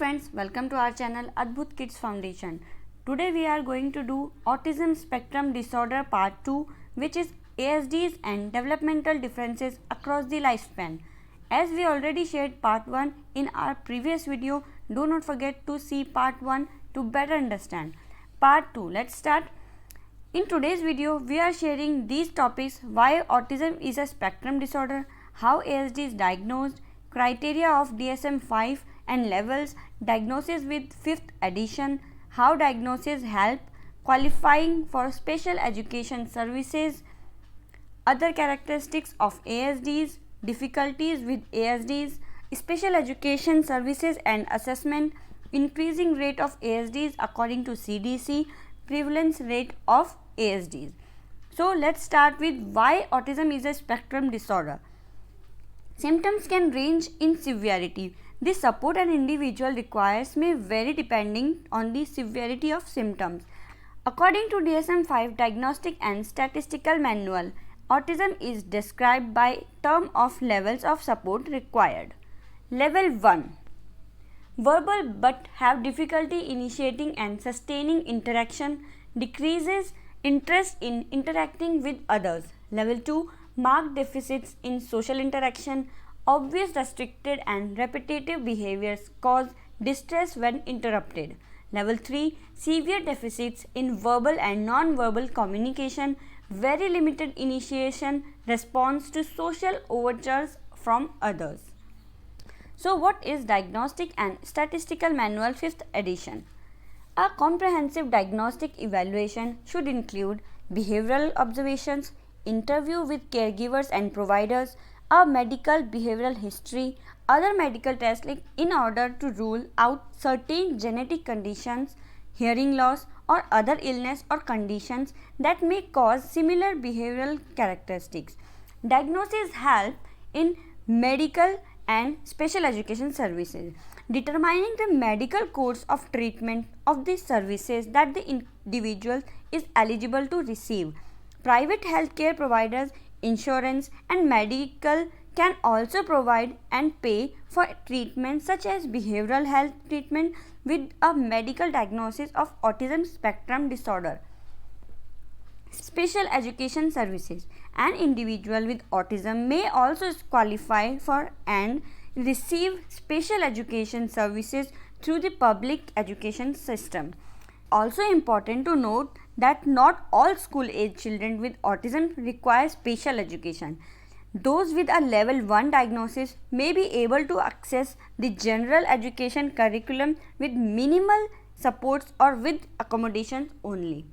friends, welcome to our channel Adbhut Kids Foundation. Today we are going to do Autism Spectrum Disorder Part 2, which is ASDs and developmental differences across the lifespan. As we already shared Part 1 in our previous video, do not forget to see Part 1 to better understand. Part 2, let's start. In today's video, we are sharing these topics: why autism is a spectrum disorder, how ASD is diagnosed, criteria of DSM-5 and levels, diagnosis with 5th edition, how diagnosis help, qualifying for special education services, other characteristics of ASDs, difficulties with ASDs, special education services and assessment, increasing rate of ASDs according to CDC, prevalence rate of ASDs. So let's start with why autism is a spectrum disorder. Symptoms can range in severity. The support an individual requires may vary depending on the severity of symptoms. According to DSM-5 Diagnostic and Statistical Manual, autism is described by term of levels of support required. Level 1. Verbal but have difficulty initiating and sustaining interaction, decreases interest in interacting with others. Level 2. Marked deficits in social interaction, obvious restricted and repetitive behaviors cause distress when interrupted. Level 3. Severe deficits in verbal and non-verbal communication, very limited initiation response to social overtures from others. So what is Diagnostic and Statistical Manual 5th edition? A comprehensive diagnostic evaluation should include behavioral observations, interview with caregivers and providers, a medical behavioral history, other medical tests in order to rule out certain genetic conditions, hearing loss or other illness or conditions that may cause similar behavioral characteristics. Diagnosis help in medical and special education services. Determining the medical course of treatment of the services that the individual is eligible to receive. Private healthcare providers, insurance and medical can also provide and pay for treatment such as behavioral health treatment with a medical diagnosis of autism spectrum disorder. Special education services. An individual with autism may also qualify for and receive special education services through the public education system. Also important to note that not all school age children with autism require special education. Those with a level 1 diagnosis may be able to access the general education curriculum with minimal supports or with accommodations only.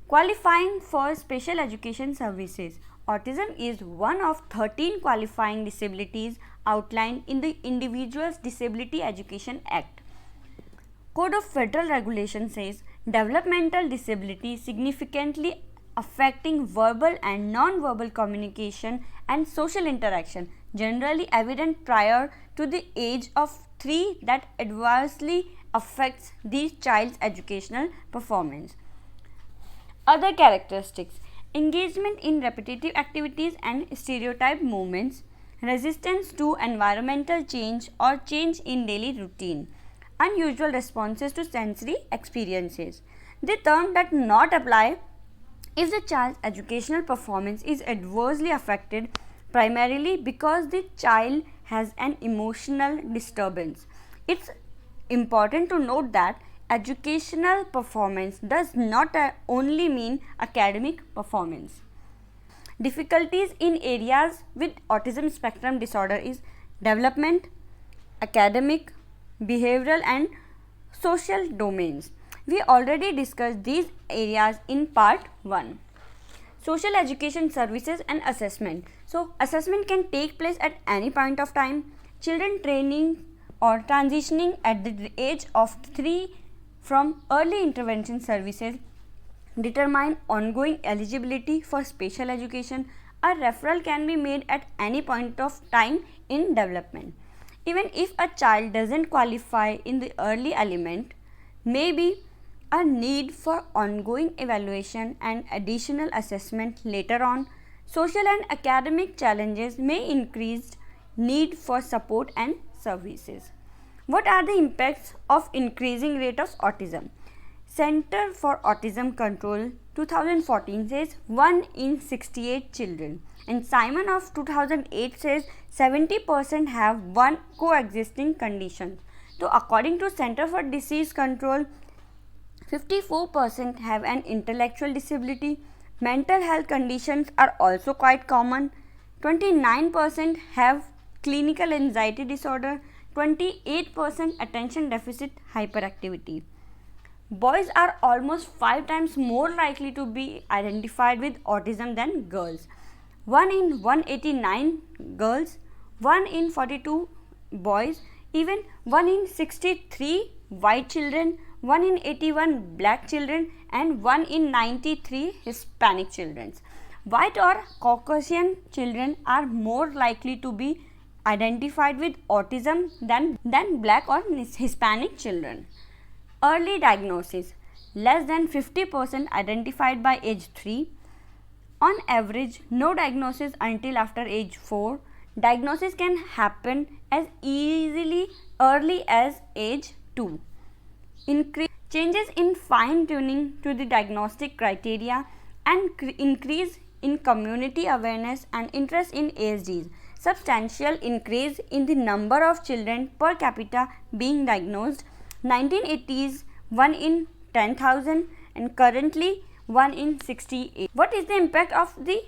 Qualifying for special education services. Autism is one of 13 qualifying disabilities outlined in the Individuals Disability Education Act. Code of Federal Regulation says developmental disability significantly affecting verbal and non-verbal communication and social interaction, generally evident prior to the age of 3, that adversely affects the child's educational performance. Other characteristics: engagement in repetitive activities and stereotype movements, resistance to environmental change or change in daily routine, unusual responses to sensory experiences. The term does not apply if the child's educational performance is adversely affected primarily because the child has an emotional disturbance. It's important to note that educational performance does not only mean academic performance. Difficulties in areas with autism spectrum disorder is development, academic, behavioral and social domains. We already discussed these areas in part 1. Social education services and assessment. So assessment can take place at any point of time. Children training or transitioning at the age of 3 from early intervention services determine ongoing eligibility for special education. A referral can be made at any point of time in development. Even if a child doesn't qualify in the early element, maybe a need for ongoing evaluation and additional assessment later on. Social and academic challenges may increase need for support and services. What are the impacts of increasing rate of autism? Center for Autism Control 2014 says 1 in 68 children, and Simon of 2008 says 70% have one coexisting condition. So according to Center for Disease Control, 54% have an intellectual disability. Mental health conditions are also quite common. 29% have clinical anxiety disorder. 28% attention deficit hyperactivity. Boys are almost 5 times more likely to be identified with autism than girls. 1 in 189 girls, 1 in 42 boys, even 1 in 63 white children, 1 in 81 black children, and 1 in 93 Hispanic children. White or Caucasian children are more likely to be identified with autism than black or Hispanic children. Early diagnosis. Less than 50% identified by age 3. On average, no diagnosis until after age 4. Diagnosis can happen as easily early as age 2. Changes in fine tuning to the diagnostic criteria and increase in community awareness and interest in ASDs. Substantial increase in the number of children per capita being diagnosed. 1980s 1 in 10,000 and currently 1 in 68. What is the impact of the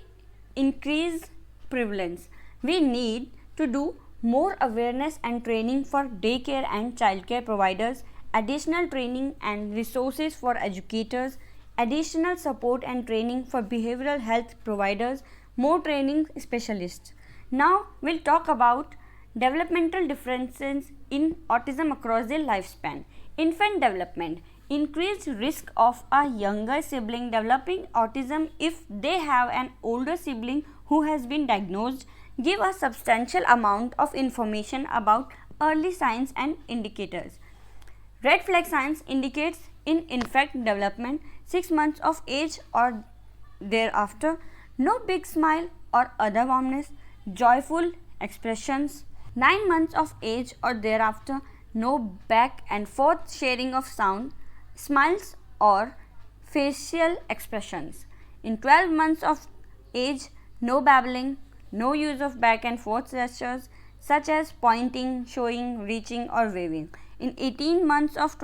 increased prevalence? We need to do more awareness and training for daycare and childcare providers, additional training and resources for educators, additional support and training for behavioral health providers, more training specialists. Now we'll talk about developmental differences in autism across the lifespan. Infant development. Increased risk of a younger sibling developing autism if they have an older sibling who has been diagnosed. Give a substantial amount of information about early signs and indicators. Red flag signs indicates in infant development 6 months of age or thereafter. No big smile or other warmness. Joyful expressions. 9 months of age or thereafter. No back and forth sharing of sound, smiles or facial expressions. In 12 months of age, no babbling, no use of back and forth gestures such as pointing, showing, reaching or waving. In 18 months of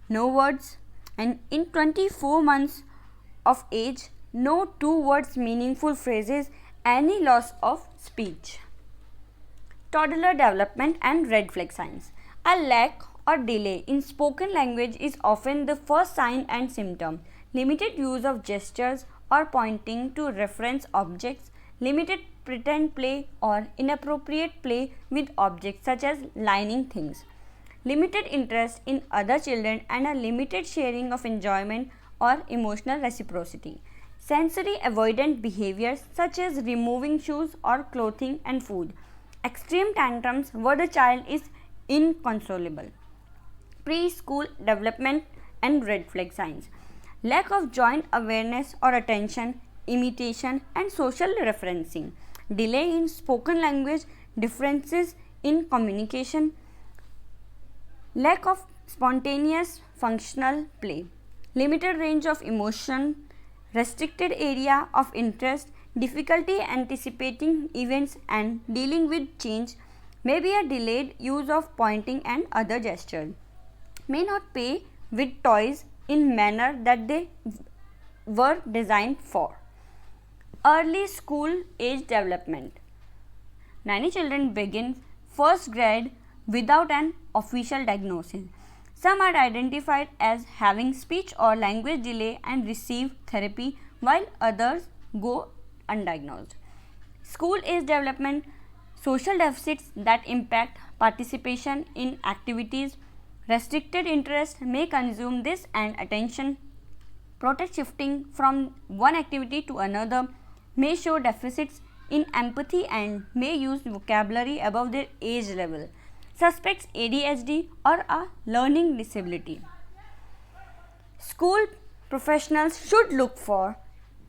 no words, and in 24 months of age, no 2 words meaningful phrases, any loss of speech. Toddler development and red flag signs. A lack or delay in spoken language is often the first sign and symptom. Limited use of gestures or pointing to reference objects, limited pretend play or inappropriate play with objects such as lining things, limited interest in other children and a limited sharing of enjoyment or emotional reciprocity. Sensory avoidant behaviors such as removing shoes or clothing and food. Extreme tantrums where the child is inconsolable. Preschool development and red flag signs. Lack of joint awareness or attention, imitation and social referencing. Delay in spoken language, differences in communication. Lack of spontaneous functional play. Limited range of emotion, restricted area of interest, difficulty anticipating events and dealing with change. May be a delayed use of pointing and other gestures. May not play with toys in manner that they were designed for. Early school age development. Many children begin first grade without an official diagnosis. Some are identified as having speech or language delay and receive therapy, while others go undiagnosed. School age development. Social deficits that impact participation in activities. Restricted interest may consume this and attention. Protect shifting from one activity to another. May show deficits in empathy and may use vocabulary above their age level. Suspects ADHD or a learning disability. School professionals should look for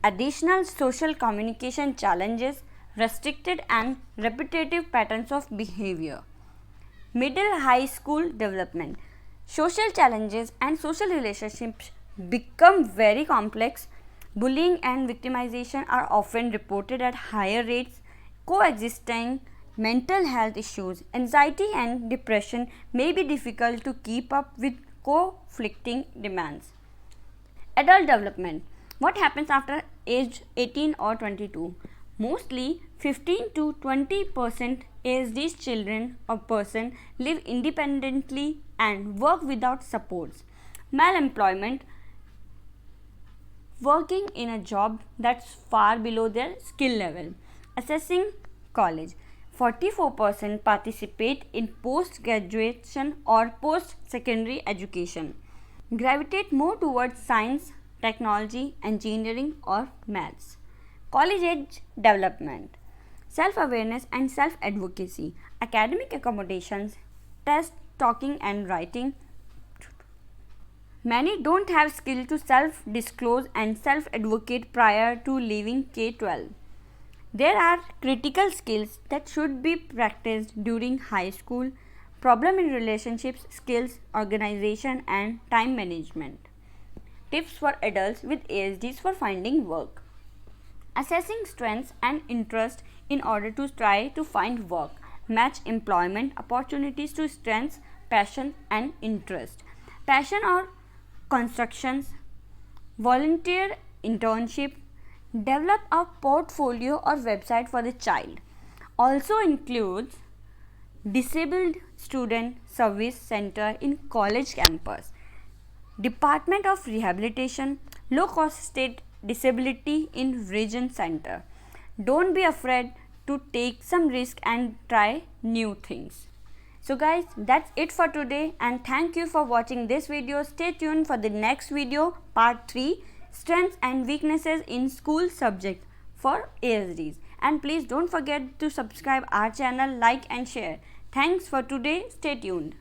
additional social communication challenges, restricted and repetitive patterns of behavior. Middle high school development. Social challenges and social relationships become very complex. Bullying and victimization are often reported at higher rates. Coexisting mental health issues, anxiety and depression may be difficult to keep up with conflicting demands. Adult development. What happens after age 18 or 22? Mostly 15 to 20% ASD's children or person live independently and work without supports. Malemployment, working in a job that's far below their skill level. Assessing college. 44% participate in post-graduation or post-secondary education. Gravitate more towards science, technology, engineering or maths. College age development. Self-awareness and self-advocacy. Academic accommodations, test, talking and writing. Many don't have skill to self-disclose and self-advocate prior to leaving K-12. There are critical skills that should be practiced during high school: problem in relationships skills, organization and time management. Tips for adults with ASDs for finding work. Assessing strengths and interest in order to try to find work. Match employment opportunities to strengths, passion and interest. Passion or constructions, volunteer internship, develop a portfolio or website for the child. Also includes disabled student service center in college campus, Department of Rehabilitation, low cost state disability in region center. Don't be afraid to take some risk and try new things. So guys, that's it for today and thank you for watching this video. Stay tuned for the next video, part 3, strengths and weaknesses in school subjects for ASDs. And please don't forget to subscribe our channel, like and share. Thanks for today. Stay tuned.